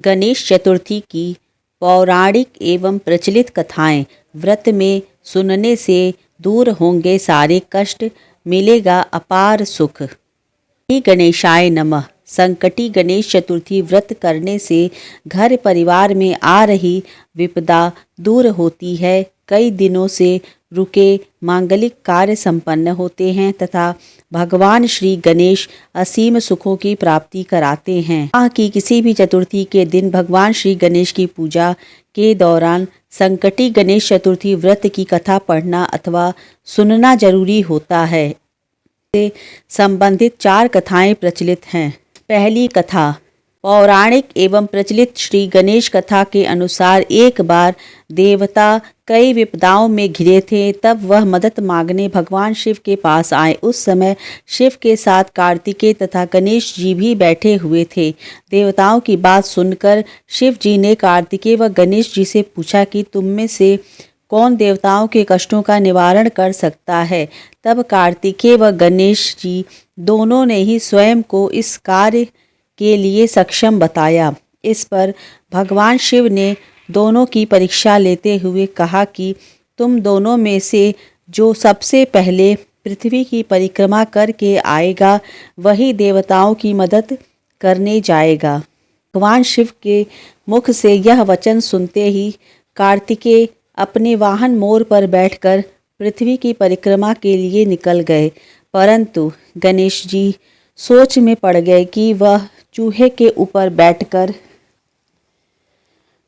गणेश चतुर्थी की पौराणिक एवं प्रचलित कथाएं। व्रत में सुनने से दूर होंगे सारे कष्ट, मिलेगा अपार सुख। श्री गणेशाय नमः। संकटी गणेश चतुर्थी व्रत करने से घर परिवार में आ रही विपदा दूर होती है। कई दिनों से रुके मांगलिक कार्य संपन्न होते हैं तथा भगवान श्री गणेश असीम सुखों की प्राप्ति कराते हैं। माह की किसी भी चतुर्थी के दिन भगवान श्री गणेश की पूजा के दौरान संकटी गणेश चतुर्थी व्रत की कथा पढ़ना अथवा सुनना जरूरी होता है। से संबंधित 4 कथाएं प्रचलित हैं। पहली कथा। पौराणिक एवं प्रचलित श्री गणेश कथा के अनुसार एक बार देवता कई विपदाओं में घिरे थे। तब वह मदद मांगने भगवान शिव के पास आए। उस समय शिव के साथ कार्तिकेय तथा गणेश जी भी बैठे हुए थे। देवताओं की बात सुनकर शिव जी ने कार्तिकेय व गणेश जी से पूछा कि तुम में से कौन देवताओं के कष्टों का निवारण कर सकता है। तब कार्तिकेय व गणेश जी दोनों ने ही स्वयं को इस कार्य के लिए सक्षम बताया। इस पर भगवान शिव ने दोनों की परीक्षा लेते हुए कहा कि तुम दोनों में से जो सबसे पहले पृथ्वी की परिक्रमा करके आएगा वही देवताओं की मदद करने जाएगा। भगवान शिव के मुख से यह वचन सुनते ही कार्तिकेय अपने वाहन मोर पर बैठकर पृथ्वी की परिक्रमा के लिए निकल गए। परंतु गणेश जी सोच में पड़ गए कि वह चूहे के ऊपर बैठकर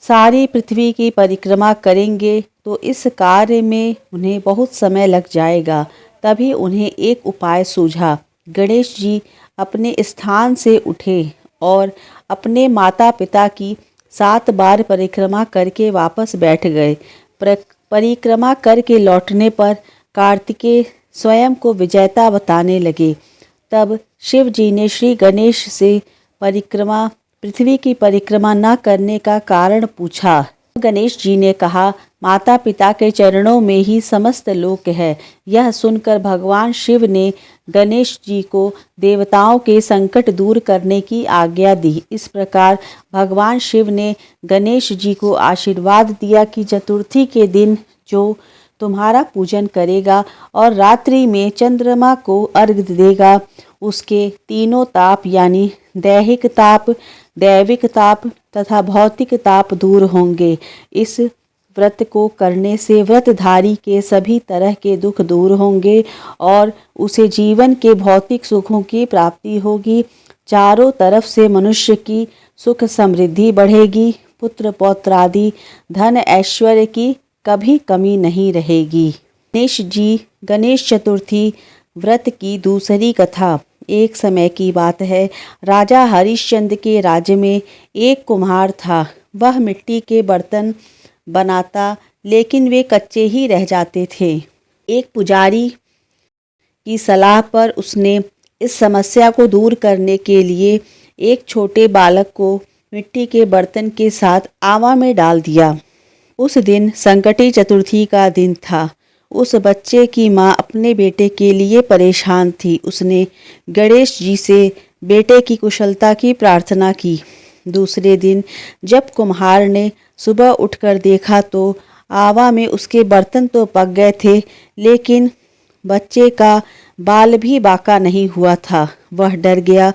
सारी पृथ्वी की परिक्रमा करेंगे तो इस कार्य में उन्हें बहुत समय लग जाएगा। तभी उन्हें एक उपाय सूझा। गणेश जी अपने स्थान से उठे और अपने माता पिता की 7 बार परिक्रमा करके वापस बैठ गए। परिक्रमा करके लौटने पर कार्तिकेय स्वयं को विजेता बताने लगे। तब शिव जी ने श्री गणेश से पृथ्वी की परिक्रमा न करने का कारण पूछा। गणेश जी ने कहा, माता पिता के चरणों में ही समस्त लोक है। यह सुनकर भगवान शिव ने गणेश जी को देवताओं के संकट दूर करने की आज्ञा दी। इस प्रकार भगवान शिव ने गणेश जी को आशीर्वाद दिया कि चतुर्थी के दिन जो तुम्हारा पूजन करेगा और रात्रि में चंद्रमा को अर्घ्य देगा उसके तीनों ताप यानी दैहिक ताप, दैविक ताप तथा भौतिक ताप दूर होंगे। इस व्रत को करने से व्रतधारी के सभी तरह के दुख दूर होंगे और उसे जीवन के भौतिक सुखों की प्राप्ति होगी। चारों तरफ से मनुष्य की सुख समृद्धि बढ़ेगी। पुत्र पौत्र आदि धन ऐश्वर्य की कभी कमी नहीं रहेगी। गणेश चतुर्थी व्रत की दूसरी कथा। एक समय की बात है, राजा हरिश्चंद्र के राज्य में एक कुम्हार था। वह मिट्टी के बर्तन बनाता लेकिन वे कच्चे ही रह जाते थे। एक पुजारी की सलाह पर उसने इस समस्या को दूर करने के लिए एक छोटे बालक को मिट्टी के बर्तन के साथ आवा में डाल दिया। उस दिन संकटी चतुर्थी का दिन था। उस बच्चे की माँ अपने बेटे के लिए परेशान थी। उसने गणेश जी से बेटे की कुशलता की प्रार्थना की। दूसरे दिन जब कुम्हार ने सुबह उठकर देखा तो आवा में उसके बर्तन तो पक गए थे लेकिन बच्चे का बाल भी बाका नहीं हुआ था। वह डर गया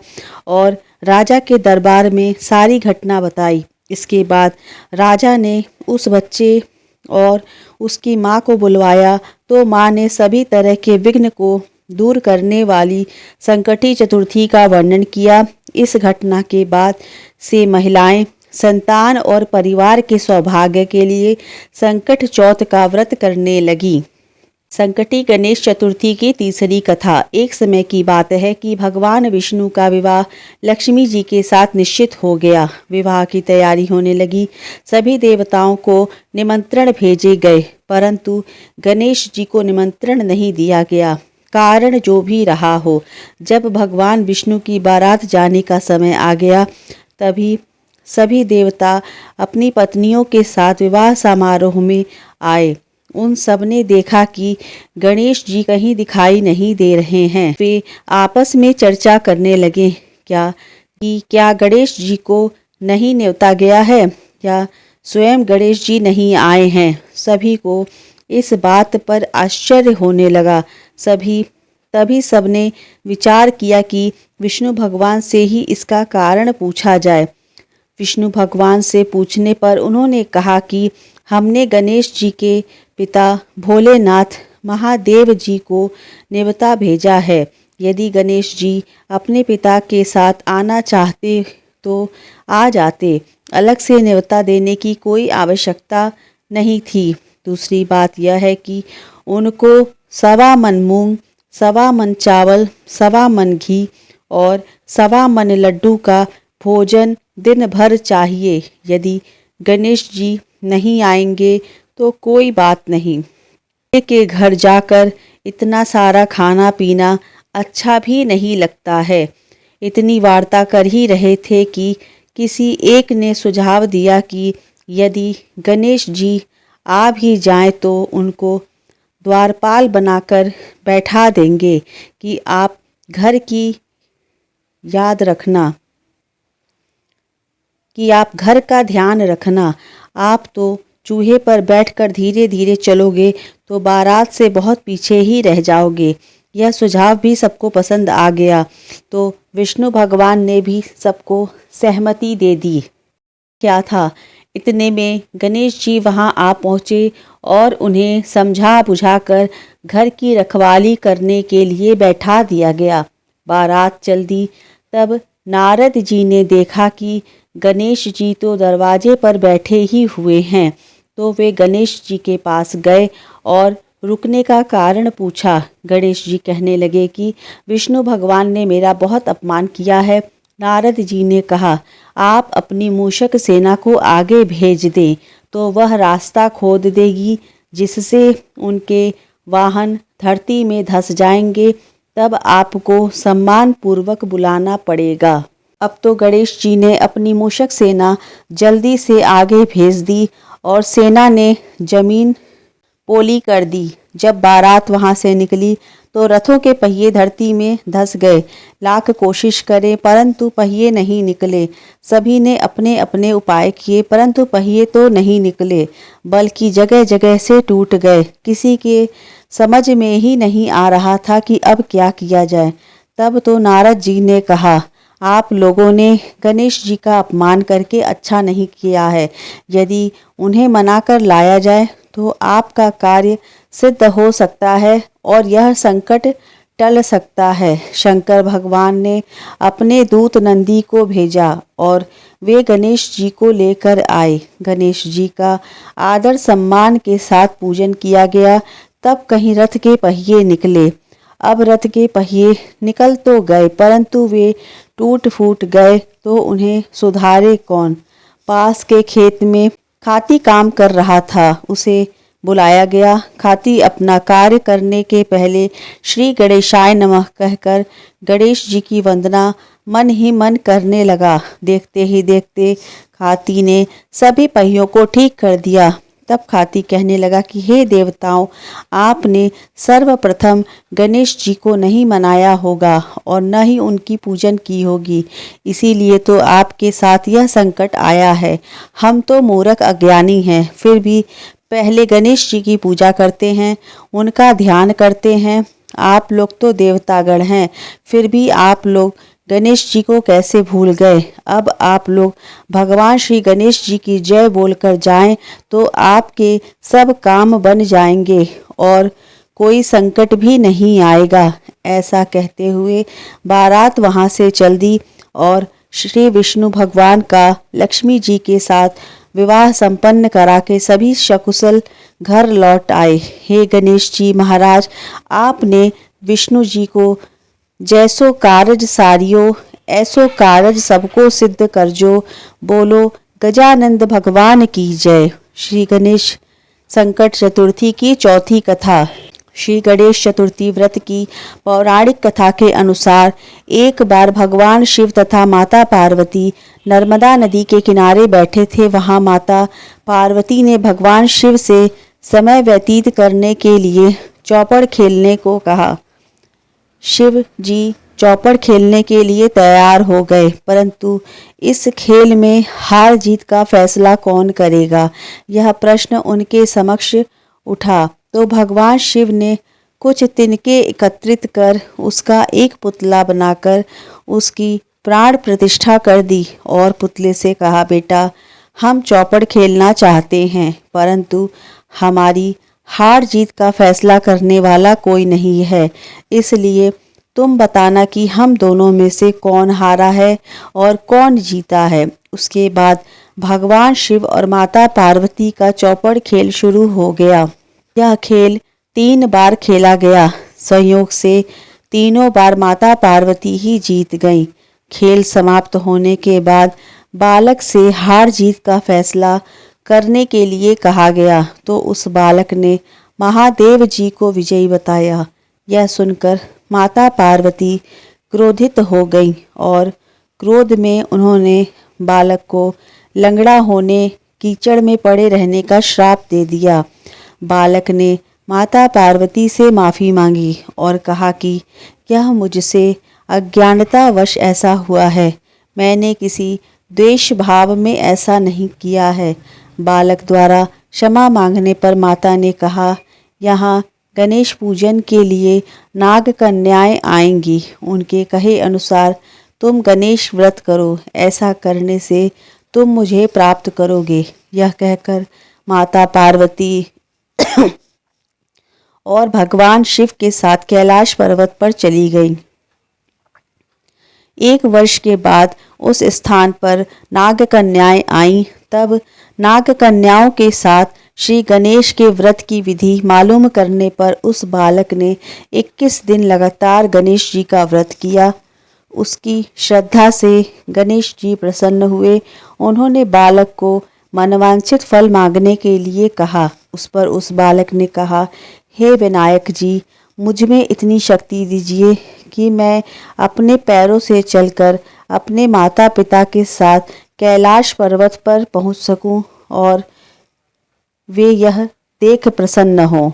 और राजा के दरबार में सारी घटना बताई। इसके बाद राजा ने उस बच्चे और उसकी माँ को बुलवाया तो माँ ने सभी तरह के विघ्न को दूर करने वाली संकटी चतुर्थी का वर्णन किया। इस घटना के बाद से महिलाएं संतान और परिवार के सौभाग्य के लिए संकट चौथ का व्रत करने लगी। संकटी गणेश चतुर्थी की तीसरी कथा। एक समय की बात है कि भगवान विष्णु का विवाह लक्ष्मी जी के साथ निश्चित हो गया। विवाह की तैयारी होने लगी। सभी देवताओं को निमंत्रण भेजे गए परंतु गणेश जी को निमंत्रण नहीं दिया गया। कारण जो भी रहा हो, जब भगवान विष्णु की बारात जाने का समय आ गया तभी सभी देवता अपनी पत्नियों के साथ विवाह समारोह में आए। उन सब ने देखा कि गणेश जी कहीं दिखाई नहीं दे रहे हैं। वे आपस में चर्चा करने लगे क्या गणेश जी को नहीं न्योता गया है या स्वयं गणेश जी नहीं आए हैं। सभी को इस बात पर आश्चर्य होने लगा। तभी सबने विचार किया कि विष्णु भगवान से ही इसका कारण पूछा जाए। विष्णु भगवान से पूछने पर उन्होंने कहा कि हमने गणेश जी के पिता भोलेनाथ महादेव जी को न्योता भेजा है। यदि गणेश जी अपने पिता के साथ आना चाहते तो आ जाते, अलग से न्योता देने की कोई आवश्यकता नहीं थी। दूसरी बात यह है कि उनको 1.25 मन मूंग, 1.25 मन चावल, 1.25 मन घी और 1.25 मन लड्डू का भोजन दिन भर चाहिए। यदि गणेश जी नहीं आएंगे तो कोई बात नहीं, के घर जाकर इतना सारा खाना पीना अच्छा भी नहीं लगता है। इतनी वार्ता कर ही रहे थे कि किसी एक ने सुझाव दिया कि यदि गणेश जी आ भी जाएं तो उनको द्वारपाल बनाकर बैठा देंगे कि आप घर की याद रखना, कि आप घर का ध्यान रखना। आप तो चूहे पर बैठकर धीरे धीरे चलोगे तो बारात से बहुत पीछे ही रह जाओगे। यह सुझाव भी सबको पसंद आ गया तो विष्णु भगवान ने भी सबको सहमति दे दी। क्या था, इतने में गणेश जी वहां आ पहुँचे और उन्हें समझा बुझाकर घर की रखवाली करने के लिए बैठा दिया गया। बारात चल दी। तब नारद जी ने देखा कि गणेश जी तो दरवाजे पर बैठे ही हुए हैं, तो वे गणेश जी के पास गए और रुकने का कारण पूछा। गणेश जी कहने लगे कि विष्णु भगवान ने मेरा बहुत अपमान किया है। नारद जी ने कहा, आप अपनी मूषक सेना को आगे भेज दें तो वह रास्ता खोद देगी, जिससे उनके वाहन धरती में धंस जाएंगे। तब आपको सम्मान पूर्वक बुलाना पड़ेगा। अब तो गणेश जी ने अपनी मूषक सेना जल्दी से आगे भेज दी और सेना ने जमीन पोली कर दी। जब बारात वहां से निकली तो रथों के पहिए धरती में धंस गए। लाख कोशिश करें परंतु पहिए नहीं निकले। सभी ने अपने अपने उपाय किए परंतु पहिए तो नहीं निकले, बल्कि जगह जगह से टूट गए। किसी के समझ में ही नहीं आ रहा था कि अब क्या किया जाए। तब तो नारद जी ने कहा, आप लोगों ने गणेश जी का अपमान करके अच्छा नहीं किया है। यदि उन्हें मनाकर लाया जाए तो आपका कार्य सिद्ध हो सकता है और यह संकट टल सकता है। शंकर भगवान ने अपने दूत नंदी को भेजा और वे गणेश जी को लेकर आए। गणेश जी का आदर सम्मान के साथ पूजन किया गया। तब कहीं रथ के पहिए निकले। अब रथ के पहिए निकल तो गए परंतु वे टूट फूट गए तो उन्हें सुधारे कौन। पास के खेत में खाती काम कर रहा था, उसे बुलाया गया। खाती अपना कार्य करने के पहले श्री गणेशाय नमः कहकर गणेश जी की वंदना मन ही मन करने लगा। देखते ही देखते खाती ने सभी पहियों को ठीक कर दिया। तब खाती कहने लगा कि हे देवताओं, आपने सर्वप्रथम गणेश जी को नहीं मनाया होगा और न ही उनकी पूजन की होगी, इसीलिए तो आपके साथ यह संकट आया है। हम तो मूर्ख अज्ञानी हैं, फिर भी पहले गणेश जी की पूजा करते हैं, उनका ध्यान करते हैं। आप लोग तो देवतागण हैं, फिर भी आप लोग गणेश जी को कैसे भूल गए। अब आप लोग भगवान श्री गणेश जी की जय बोलकर जाएं तो आपके सब काम बन जाएंगे और कोई संकट भी नहीं आएगा। ऐसा कहते हुए बारात वहां से चल दी और श्री विष्णु भगवान का लक्ष्मी जी के साथ विवाह संपन्न करा के सभी सकुशल घर लौट आए। हे गणेश जी महाराज, आपने विष्णु जी को जैसो कारज सारियो ऐसो कारज सबको सिद्ध करजो। बोलो गजानंद भगवान की जय। श्री गणेश संकट चतुर्थी की चौथी कथा। श्री गणेश चतुर्थी व्रत की पौराणिक कथा के अनुसार एक बार भगवान शिव तथा माता पार्वती नर्मदा नदी के किनारे बैठे थे। वहां माता पार्वती ने भगवान शिव से समय व्यतीत करने के लिए चौपड़ खेलने को कहा। शिव जी चौपड़ खेलने के लिए तैयार हो गए, परंतु इस खेल में हार जीत का फैसला कौन करेगा, यह प्रश्न उनके समक्ष उठा। तो भगवान शिव ने कुछ तिनके एकत्रित कर उसका एक पुतला बनाकर उसकी प्राण प्रतिष्ठा कर दी और पुतले से कहा, बेटा, हम चौपड़ खेलना चाहते हैं, परंतु हमारी हार जीत का फैसला करने वाला कोई नहीं है, इसलिए तुम बताना कि हम दोनों में से कौन हारा है और कौन जीता है। उसके बाद भगवान शिव और माता पार्वती का चौपड़ खेल शुरू हो गया। यह खेल 3 बार खेला गया। संयोग से तीनों बार माता पार्वती ही जीत गईं। खेल समाप्त होने के बाद बालक से हार जीत का फैसला करने के लिए कहा गया, तो उस बालक ने महादेव जी को विजयी बताया। यह सुनकर माता पार्वती क्रोधित हो गईं और क्रोध में उन्होंने बालक को लंगड़ा होने, कीचड़ में पड़े रहने का श्राप दे दिया। बालक ने माता पार्वती से माफ़ी मांगी और कहा कि यह मुझसे अज्ञानतावश ऐसा हुआ है, मैंने किसी द्वेष भाव में ऐसा नहीं किया है। बालक द्वारा क्षमा मांगने पर माता ने कहा, यहाँ गणेश पूजन के लिए नाग कन्याएं आएंगी, उनके कहे अनुसार तुम गणेश व्रत करो, ऐसा करने से तुम मुझे प्राप्त करोगे। यह कहकर माता पार्वती और भगवान शिव के साथ कैलाश पर्वत पर चली गईं। 1 वर्ष के बाद उस स्थान पर नाग कन्याएं आईं। तब नाग कन्याओं के साथ श्री गणेश के व्रत की विधि मालूम करने पर उस बालक ने 21 दिन लगातार गणेश जी का व्रत किया। उसकी श्रद्धा से गणेश जी प्रसन्न हुए। उन्होंने बालक को मनवांछित फल मांगने के लिए कहा। उस पर उस बालक ने कहा, हे विनायक जी, मुझ में इतनी शक्ति दीजिए कि मैं अपने पैरों से चलकर अपने माता पिता के साथ कैलाश पर्वत पर पहुंच सकूं और वे यह देख प्रसन्न हों।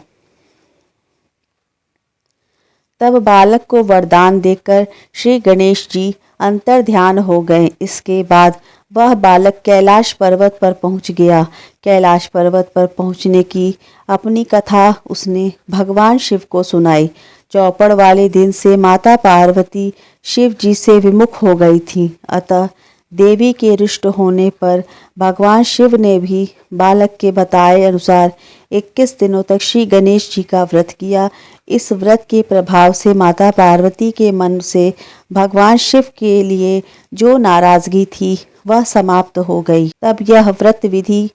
तब बालक को वरदान देकर श्री गणेश जी अंतर ध्यान हो गए। इसके बाद वह बालक कैलाश पर्वत पर पहुंच गया। कैलाश पर्वत पर पहुंचने की अपनी कथा उसने भगवान शिव को सुनाई। चौपड़ वाले दिन से माता पार्वती शिव जी से विमुख हो गई थी, अतः देवी के रुष्ट होने पर भगवान शिव ने भी बालक के बताए अनुसार 21 दिनों तक श्री गणेश जी का व्रत किया। इस व्रत के प्रभाव से माता पार्वती के मन से भगवान शिव के लिए जो नाराजगी थी वह समाप्त हो गई। तब यह व्रत विधि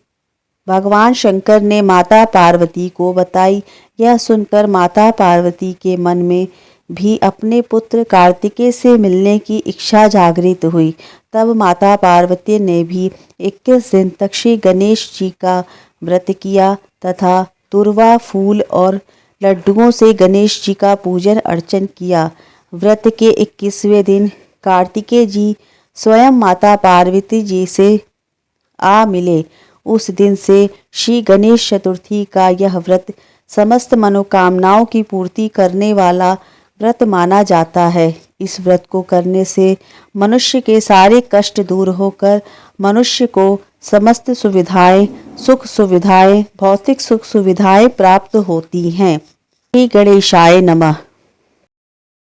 भगवान शंकर ने माता पार्वती को बताई। यह सुनकर माता पार्वती के मन में भी अपने पुत्र कार्तिकेय से मिलने की इच्छा जागृत हुई। तब माता पार्वती ने भी 21 दिन तक श्री गणेश जी का व्रत किया तथा तुरवा, फूल और लड्डुओं से गणेश जी का पूजन अर्चन किया। व्रत के 21वें दिन कार्तिकेय जी स्वयं माता पार्वती जी से आ मिले। उस दिन से श्री गणेश चतुर्थी का यह व्रत समस्त मनोकामनाओं की पूर्ति करने वाला व्रत माना जाता है। इस व्रत को करने से मनुष्य के सारे कष्ट दूर होकर मनुष्य को समस्त सुविधाएं, सुख सुविधाएं, भौतिक सुख सुविधाएं प्राप्त होती हैं। श्री गणेशाय नमः।